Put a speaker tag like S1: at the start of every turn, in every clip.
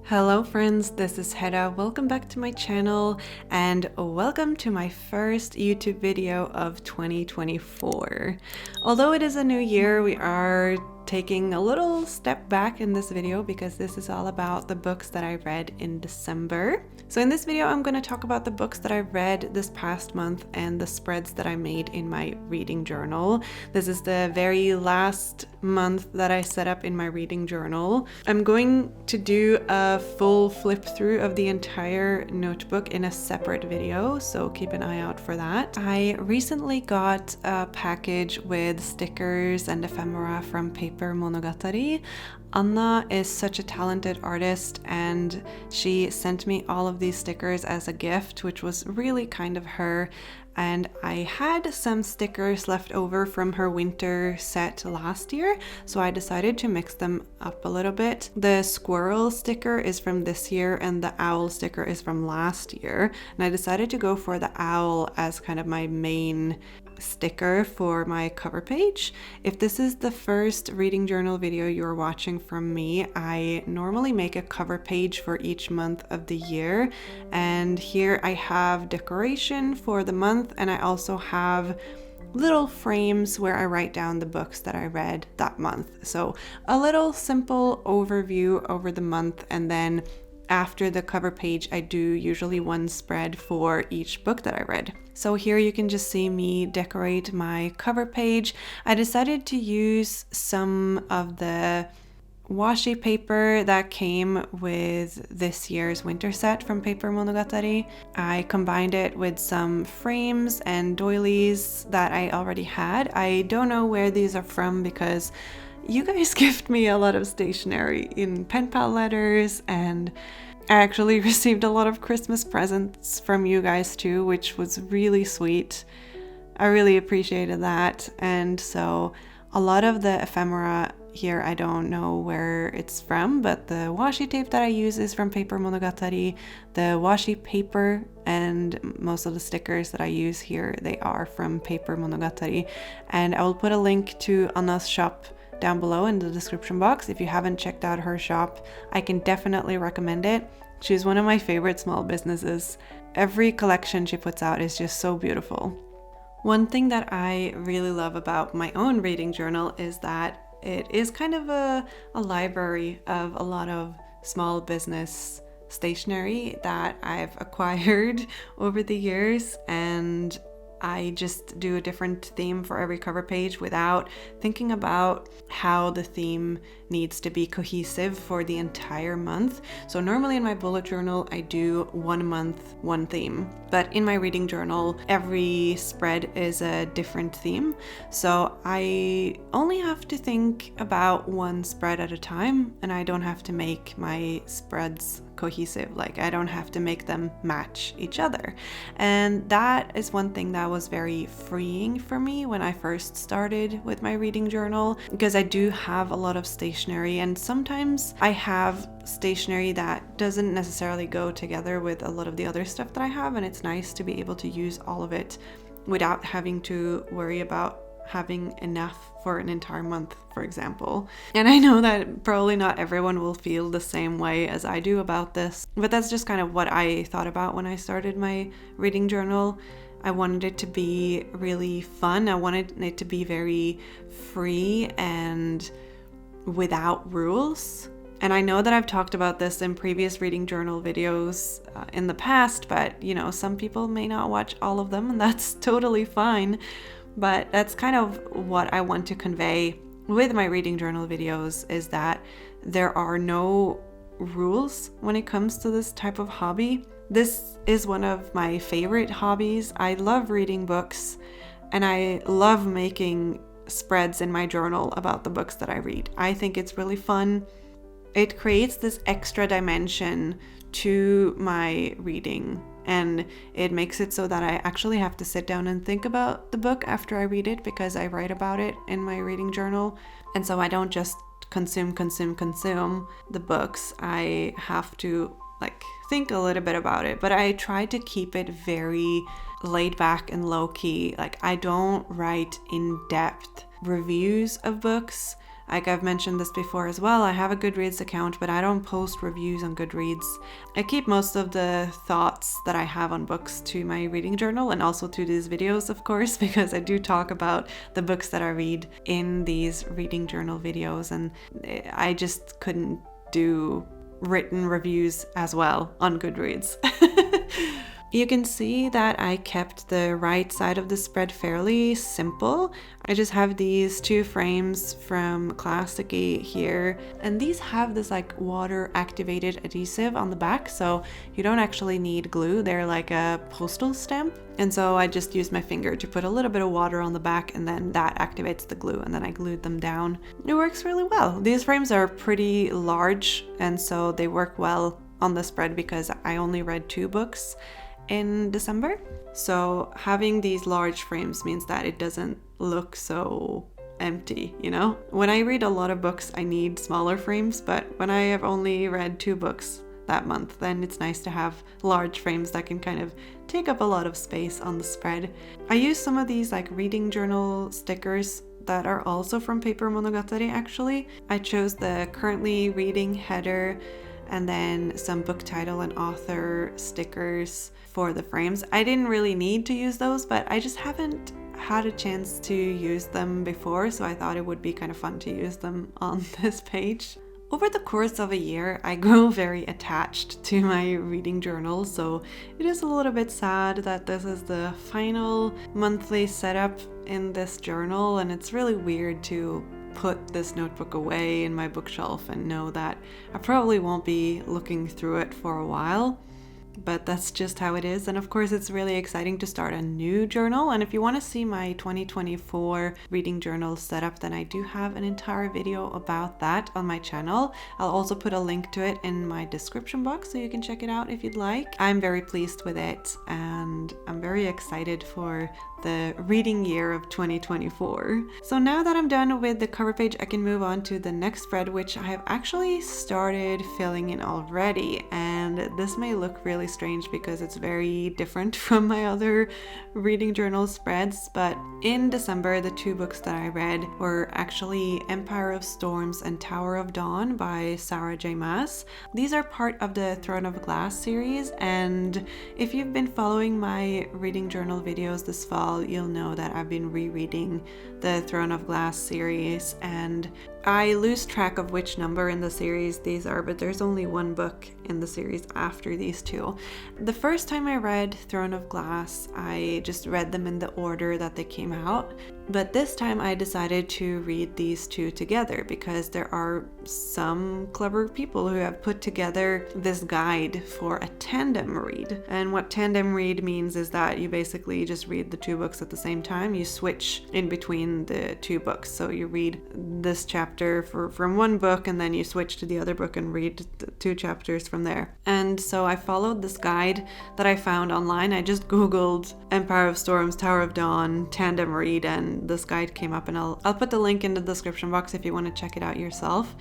S1: Hello friends, this is Hedda. Welcome back to my channel and welcome to my first YouTube video of 2024. Although it is a new year, we are taking a little step back in this video because this is all about the books that I read in December. So in this video, I'm going to talk about the books that I read this past month and the spreads that I made in my reading journal. This is the very last month that I set up in my reading journal. I'm going to do a full flip through of the entire notebook in a separate video, so keep an eye out for that. I recently got a package with stickers and ephemera from Paper Monogatari. Anna is such a talented artist and she sent me all of these stickers as a gift, which was really kind of her. And I had some stickers left over from her winter set last year, so I decided to mix them up a little bit. The squirrel sticker is from this year and the owl sticker is from last year. And I decided to go for the owl as kind of my main sticker for my cover page. If this is the first reading journal video you're watching from me, I normally make a cover page for each month of the year, and here I have decoration for the month and I also have little frames where I write down the books that I read that month. So a little simple overview over the month, and then after the cover page, I do usually one spread for each book that I read. So here you can just see me decorate my cover page. I decided to use some of the washi paper that came with this year's winter set from Paper Monogatari. I combined it with some frames and doilies that I already had. I don't know where these are from because you guys gift me a lot of stationery in pen pal letters, and I actually received a lot of Christmas presents from you guys too, which was really sweet. I really appreciated that. And so a lot of the ephemera here, I don't know where it's from, but the washi tape that I use is from Paper Monogatari. The washi paper and most of the stickers that I use here, they are from Paper Monogatari. And I will put a link to Anna's shop down below in the description box. If you haven't checked out her shop, I can definitely recommend it. She's one of my favorite small businesses. Every collection she puts out is just so beautiful. One thing that I really love about my own reading journal is that it is kind of a library of a lot of small business stationery that I've acquired over the years, and I just do a different theme for every cover page without thinking about how the theme needs to be cohesive for the entire month. So normally in my bullet journal, I do 1 month, one theme. But in my reading journal, every spread is a different theme. So I only have to think about one spread at a time, and I don't have to make my spreads cohesive. Like, I don't have to make them match each other. And that is one thing that was very freeing for me when I first started with my reading journal, because I do have a lot of stationery, and sometimes I have stationery that doesn't necessarily go together with a lot of the other stuff that I have, and it's nice to be able to use all of it without having to worry about having enough for an entire month, for example. And I know that probably not everyone will feel the same way as I do about this, but that's just kind of what I thought about when I started my reading journal. I wanted it to be really fun. I wanted it to be very free and without rules. And I know that I've talked about this in previous reading journal videos in the past, but you know, some people may not watch all of them, and that's totally fine. But that's kind of what I want to convey with my reading journal videos, is that there are no rules when it comes to this type of hobby. This is one of my favorite hobbies. I love reading books, and I love making spreads in my journal about the books that I read. I think it's really fun. It creates this extra dimension to my reading, and it makes it so that I actually have to sit down and think about the book after I read it, because I write about it in my reading journal. And so I don't just consume the books. I have to like think a little bit about it, but I try to keep it very laid back and low key. Like I don't write in-depth reviews of books. Like I've mentioned this before as well, I have a Goodreads account, but I don't post reviews on Goodreads. I keep most of the thoughts that I have on books to my reading journal and also to these videos, of course, because I do talk about the books that I read in these reading journal videos, and I just couldn't do written reviews as well on Goodreads. You can see that I kept the right side of the spread fairly simple. I just have these two frames from Classicy here, and these have this like water activated adhesive on the back, so you don't actually need glue. They're like a postal stamp, and so I just used my finger to put a little bit of water on the back, and then that activates the glue, and then I glued them down. It works really well. These frames are pretty large, and so they work well on the spread because I only read 2 books in December. So having these large frames means that it doesn't look so empty, you know? When I read a lot of books, I need smaller frames, but when I have only read 2 books that month, then it's nice to have large frames that can kind of take up a lot of space on the spread. I use some of these like reading journal stickers that are also from Paper Monogatari actually. I chose the currently reading header and then some book title and author stickers for the frames. I didn't really need to use those, but I just haven't had a chance to use them before, so I thought it would be kind of fun to use them on this page. Over the course of a year, I grew very attached to my reading journal, so it is a little bit sad that this is the final monthly setup in this journal, and it's really weird to put this notebook away in my bookshelf and know that I probably won't be looking through it for a while. But that's just how it is. And of course, it's really exciting to start a new journal. And if you want to see my 2024 reading journal setup, then I do have an entire video about that on my channel. I'll also put a link to it in my description box so you can check it out if you'd like. I'm very pleased with it, and I'm very excited for the reading year of 2024. So now that I'm done with the cover page, I can move on to the next spread, which I have actually started filling in already. And this may look really strange because it's very different from my other reading journal spreads, but in December, the 2 books that I read were actually Empire of Storms and Tower of Dawn by Sarah J. Maas. These are part of the Throne of Glass series, and if you've been following my reading journal videos this fall, you'll know that I've been rereading the Throne of Glass series, and I lose track of which number in the series these are, but there's only 1 book in the series after these 2. The first time I read Throne of Glass, I just read them in the order that they came out, but this time I decided to read these 2 together because there are some clever people who have put together this guide for a tandem read. And what tandem read means is that you basically just read the 2 books at the same time. You switch in between the 2 books. So you read this chapter from 1 book, and then you switch to the other book and read the 2 chapters from there. And so I followed this guide that I found online. I just Googled Empire of Storms, Tower of Dawn, tandem read, and this guide came up, and I'll put the link in the description box if you want to check it out yourself.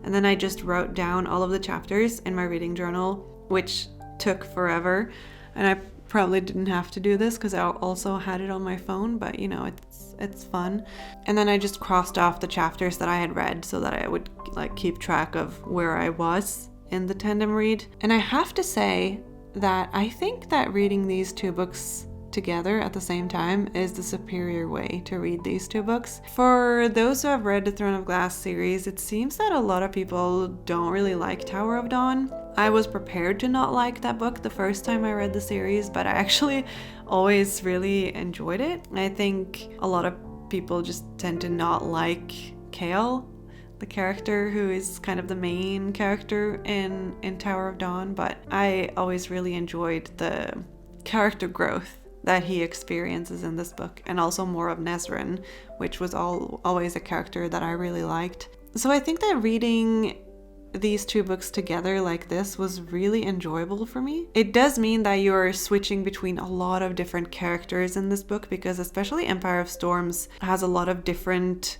S1: And then I just wrote down all of the chapters in my reading journal, which took forever. And I probably didn't have to do this because I also had it on my phone, but you know, it's fun. And then I just crossed off the chapters that I had read so that I would like keep track of where I was in the tandem read. And I have to say that I think that reading these 2 books together at the same time is the superior way to read these 2 books. For those who have read the Throne of Glass series, it seems that a lot of people don't really like Tower of Dawn. I was prepared to not like that book the first time I read the series, but I actually always really enjoyed it. I think a lot of people just tend to not like Kale, the character who is kind of the main character in Tower of Dawn, but I always really enjoyed the character growth that he experiences in this book, and also more of Nesrin, which was always a character that I really liked. So I think that reading these 2 books together like this was really enjoyable for me. It does mean that you're switching between a lot of different characters in this book, because especially Empire of Storms has a lot of different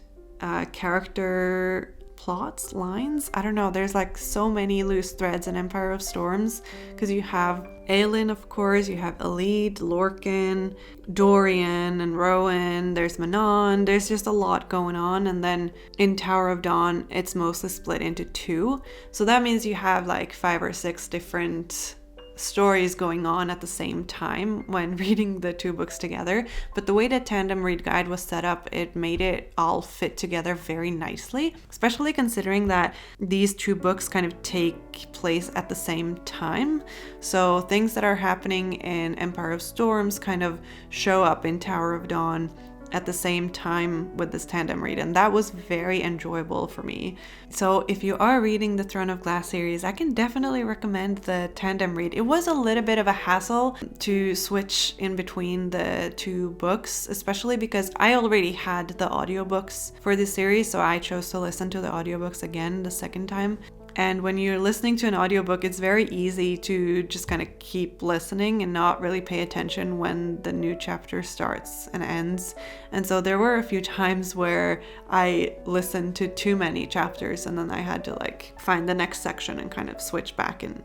S1: character plots, lines. I don't know. There's like so many loose threads in Empire of Storms because you have Aelin, of course, you have Elide, Lorcan, Dorian, and Rowan. There's Manon. There's just a lot going on. And then in Tower of Dawn, it's mostly split into two. So that means you have like 5 or 6 different stories going on at the same time when reading the 2 books together. But the way that Tandem Read Guide was set up, it made it all fit together very nicely, especially considering that these 2 books kind of take place at the same time. So things that are happening in Empire of Storms kind of show up in Tower of Dawn at the same time with this tandem read, and that was very enjoyable for me. So if you are reading the Throne of Glass series, I can definitely recommend the tandem read. It was a little bit of a hassle to switch in between the 2 books, especially because I already had the audiobooks for this series, so I chose to listen to the audiobooks again the second time. And when you're listening to an audiobook, it's very easy to just kind of keep listening and not really pay attention when the new chapter starts and ends. And so there were a few times where I listened to too many chapters and then I had to like find the next section and kind of switch back. And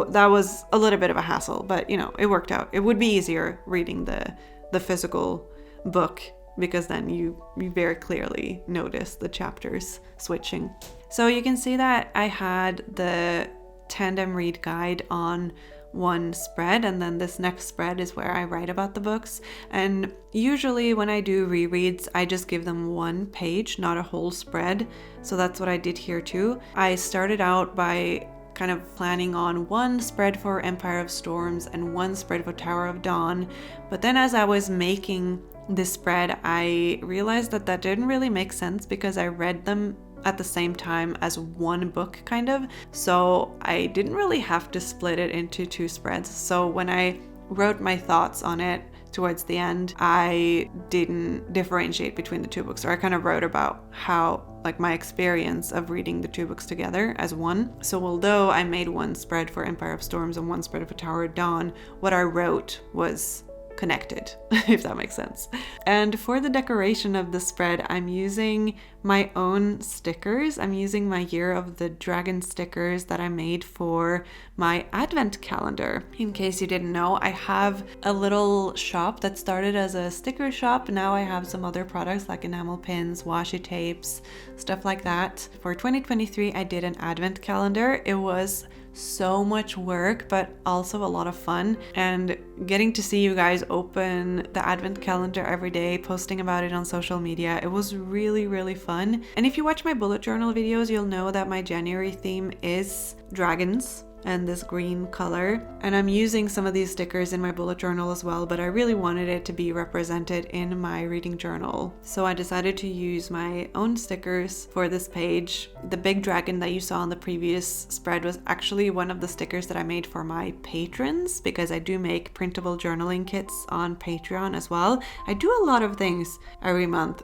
S1: that was a little bit of a hassle, but you know, it worked out. It would be easier reading the physical book because then you very clearly notice the chapters switching. So you can see that I had the tandem read guide on one spread, and then this next spread is where I write about the books. And usually when I do rereads, I just give them 1 page, not a whole spread. So that's what I did here too. I started out by kind of planning on 1 spread for Empire of Storms and 1 spread for Tower of Dawn. But then as I was making this spread, I realized that that didn't really make sense because I read them at the same time as 1 book kind of. So I didn't really have to split it into 2 spreads. So when I wrote my thoughts on it towards the end, I didn't differentiate between the 2 books. Or I kind of wrote about how like my experience of reading the 2 books together as one. So although I made 1 spread for Empire of Storms and 1 spread for Tower of Dawn, what I wrote was connected, if that makes sense. And for the decoration of the spread, I'm using my own stickers. I'm using my Year of the Dragon stickers that I made for my advent calendar. In case you didn't know, I have a little shop that started as a sticker shop. Now I have some other products like enamel pins, washi tapes, stuff like that. For 2023, I did an advent calendar. It was so much work, but also a lot of fun, and getting to see you guys open the advent calendar every day, posting about it on social media, it was really fun. And if you watch my bullet journal videos, you'll know that my January theme is dragons and this green color, and I'm using some of these stickers in my bullet journal as well, but I really wanted it to be represented in my reading journal, so I decided to use my own stickers for this page. The big dragon that you saw on the previous spread was actually one of the stickers that I made for my patrons, because I do make printable journaling kits on Patreon as well. I do a lot of things every month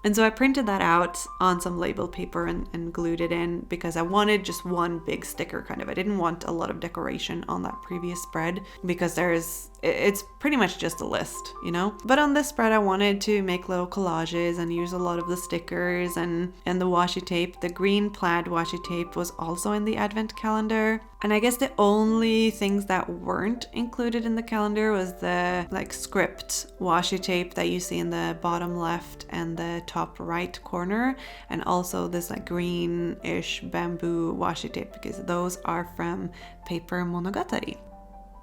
S1: and so I printed that out on some label paper and glued it in because I wanted just 1 big sticker kind of. I didn't want a lot of decoration on that previous spread because it's pretty much just a list, you know? But on this spread, I wanted to make little collages and use a lot of the stickers and the washi tape. The green plaid washi tape was also in the advent calendar. And I guess the only things that weren't included in the calendar was the like script washi tape that you see in the bottom left and the top right corner, and also this like greenish bamboo washi tape because those are from Paper Monogatari.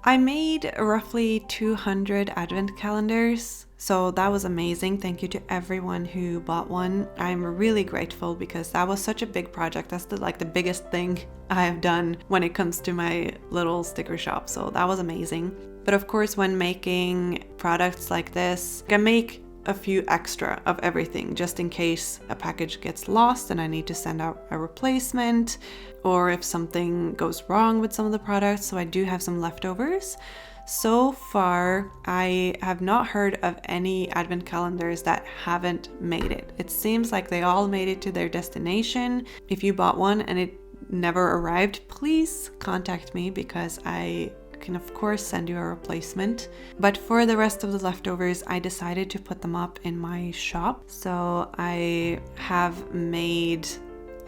S1: I made roughly 200 advent calendars, so that was amazing. Thank you to everyone who bought one. I'm really grateful because that was such a big project. That's the biggest thing I have done when it comes to my little sticker shop, so that was amazing. But of course, when making products like this, I make a few extra of everything just in case a package gets lost and I need to send out a replacement, or if something goes wrong with some of the products, so I do have some leftovers. So far, I have not heard of any advent calendars that haven't made it. It seems like they all made it to their destination. If you bought one and it never arrived, please contact me because I can of course send you a replacement. But for the rest of the leftovers, I decided to put them up in my shop. So I have made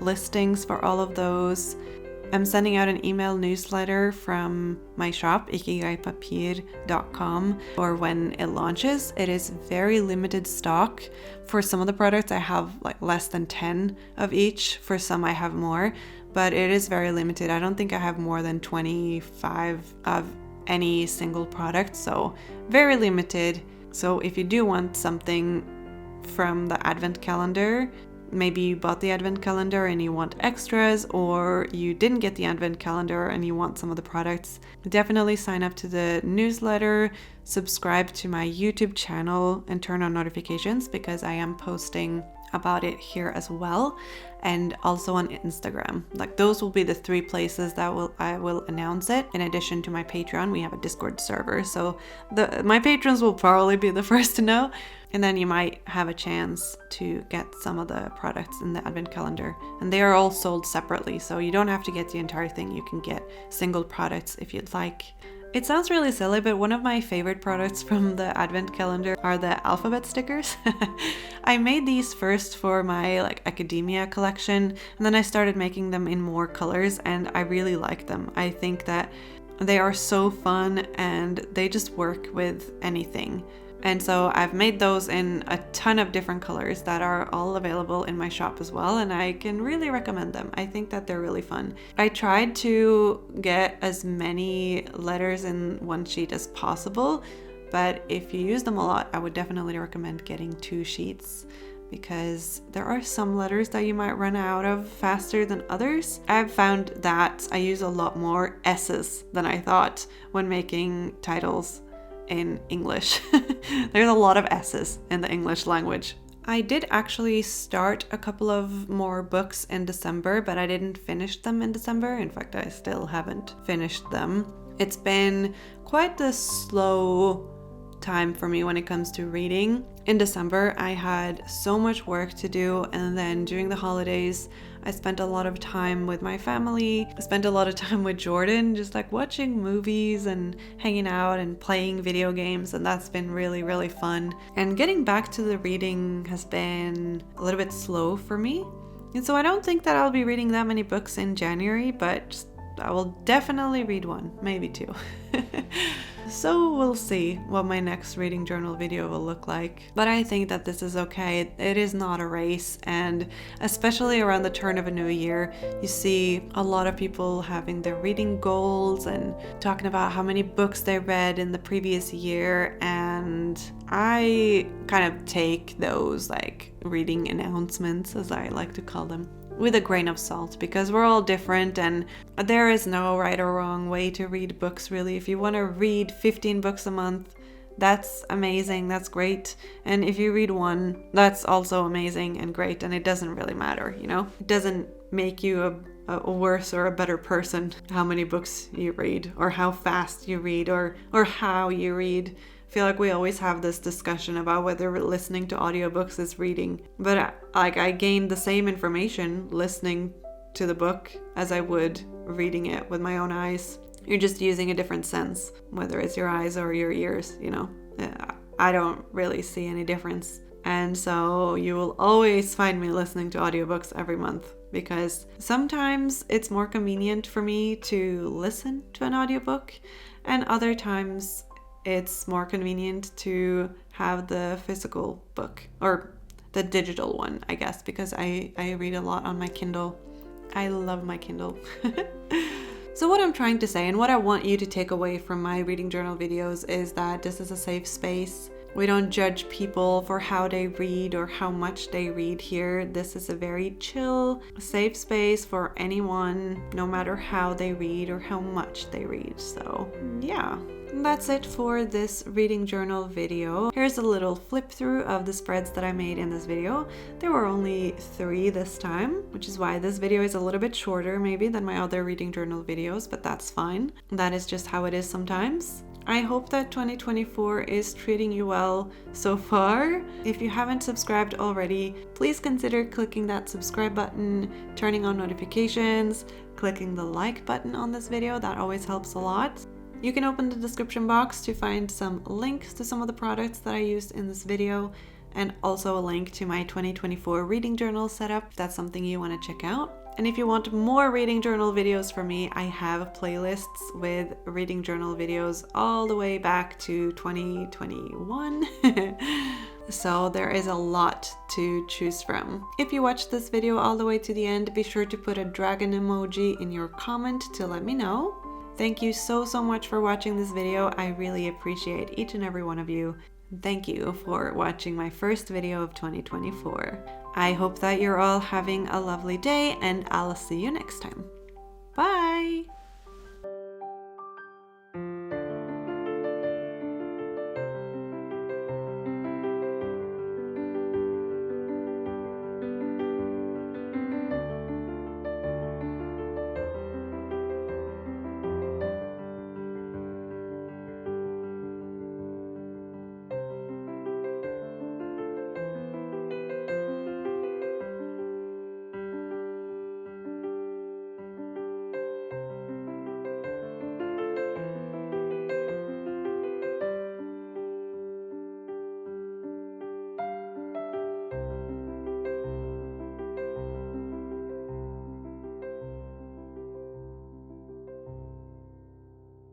S1: listings for all of those. I'm sending out an email newsletter from my shop, ikigaipapir.com, or when it launches. It is very limited stock. For some of the products, I have like less than 10 of each. For some, I have more, but it is very limited. I don't think I have more than 25 of any single product, so very limited. So if you do want something from the advent calendar, maybe you bought the advent calendar and you want extras, or you didn't get the advent calendar and you want some of the products, definitely sign up to the newsletter, subscribe to my YouTube channel, and turn on notifications, because I am posting about it here as well, and also on Instagram. Like, those will be the 3 places that I will announce it. In addition to my Patreon, we have a Discord server, so my patrons will probably be the first to know, and then you might have a chance to get some of the products in the advent calendar, and they are all sold separately, so you don't have to get the entire thing. You can get single products if you'd like. It sounds really silly, but one of my favorite products from the advent calendar are the alphabet stickers. I made these first for my academia collection, and then I started making them in more colors, and I really like them. I think that they are so fun and they just work with anything. And so I've made those in a ton of different colors that are all available in my shop as well, and I can really recommend them. I think that they're really fun. I tried to get as many letters in one sheet as possible, but if you use them a lot, I would definitely recommend getting 2 sheets, because there are some letters that you might run out of faster than others. I've found that I use a lot more S's than I thought when making titles in English. There's a lot of S's in the English language. I did actually start a couple of more books in December, but I didn't finish them in December. In fact, I still haven't finished them. It's been quite a slow time for me when it comes to reading. In December, I had so much work to do, and then during the holidays, I spent a lot of time with my family. I spent a lot of time with Jordan, just watching movies and hanging out and playing video games, and that's been really, really fun. And getting back to the reading has been a little bit slow for me. And so I don't think that I'll be reading that many books in January, but I will definitely read 1, maybe 2. So we'll see what my next reading journal video will look like. But I think that this is okay. It is not a race, and especially around the turn of a new year, you see a lot of people having their reading goals and talking about how many books they read in the previous year, and I kind of take those reading announcements, as I like to call them, with a grain of salt, because we're all different and there is no right or wrong way to read books, really. If you want to read 15 books a month, that's amazing, that's great. And if you read 1, that's also amazing and great, and it doesn't really matter, It doesn't make you a worse or a better person how many books you read, or how fast you read, or how you read. I feel like we always have this discussion about whether listening to audiobooks is reading, but I gained the same information listening to the book as I would reading it with my own eyes. You're just using a different sense, whether it's your eyes or your ears, I don't really see any difference. And so you will always find me listening to audiobooks every month, because sometimes it's more convenient for me to listen to an audiobook, and other times it's more convenient to have the physical book, or the digital one, I guess, because I read a lot on my Kindle. I love my Kindle. So what I'm trying to say, and what I want you to take away from my reading journal videos, is that this is a safe space. We don't judge people for how they read or how much they read here. This is a very chill, safe space for anyone, no matter how they read or how much they read. So yeah. That's it for this reading journal video. Here's a little flip through of the spreads that I made in this video. There were only 3 this time, which is why this video is a little bit shorter maybe than my other reading journal videos, but that's fine. That is just how it is sometimes. I hope that 2024 is treating you well so far. If you haven't subscribed already, please consider clicking that subscribe button, turning on notifications, clicking the like button on this video. That always helps a lot. You can open the description box to find some links to some of the products that I used in this video. and also a link to my 2024 reading journal setup if that's something you want to check out. And if you want more reading journal videos from me, I have playlists with reading journal videos all the way back to 2021. So there is a lot to choose from. If you watched this video all the way to the end, be sure to put a dragon emoji in your comment to let me know. Thank you so much for watching this video. I really appreciate each and every one of you. Thank you for watching my first video of 2024. I hope that you're all having a lovely day, and I'll see you next time. Bye!